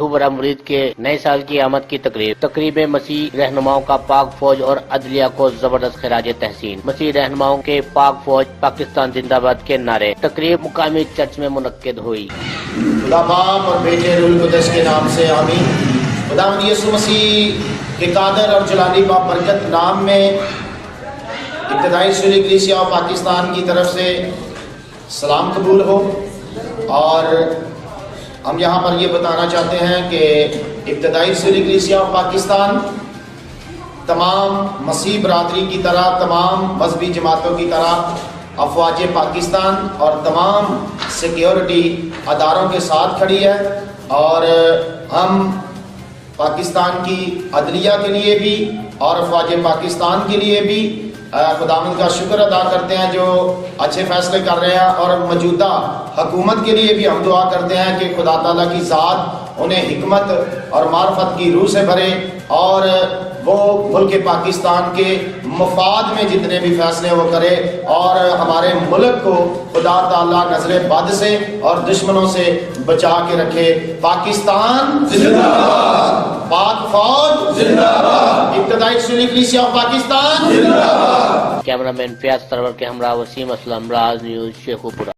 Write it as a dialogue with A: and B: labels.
A: شیخوپورہ مرید کے نئے سال کی آمد کی تقریب میں مسیح رہنماؤں کا پاک فوج اور عدلیہ کو زبردست خراج تحسین. مسیح رہنماؤں کے پاک فوج پاکستان زندہ باد کے نعرے. تقریب مقامی چرچ میں منعقد ہوئی.
B: خدا باپ اور بیٹے روح القدس کے نام سے آمین. خداوند یسوع مسیح کے قادر اور جلالی بابرکت نام میں ابتدائی سوری کلیسیا پاکستان کی طرف سے سلام قبول ہو. اور ہم یہاں پر یہ بتانا چاہتے ہیں کہ ابتدائی سوری کلیسیا پاکستان تمام مسیح برادری کی طرح، تمام مذہبی جماعتوں کی طرح افواج پاکستان اور تمام سیکیورٹی اداروں کے ساتھ کھڑی ہے. اور ہم پاکستان کی عدلیہ کے لیے بھی اور افواج پاکستان کے لیے بھی خداوند کا شکر ادا کرتے ہیں جو اچھے فیصلے کر رہے ہیں. اور موجودہ حکومت کے لیے بھی ہم دعا کرتے ہیں کہ خدا تعالیٰ کی ذات انہیں حکمت اور معرفت کی روح سے بھرے اور وہ ملک پاکستان کے مفاد میں جتنے بھی فیصلے وہ کرے اور ہمارے ملک کو خدا تعالیٰ نظر بد سے اور دشمنوں سے بچا کے رکھے. پاکستان زندہ باد، پاک فوج زندہ باد، ابتدائی سنی کلیسیا پاکستان زندہ باد.
A: کیمرہ مین فیاض سرور کے ہمراہ وسیم اسلم، راز نیوز، شیخوپورہ.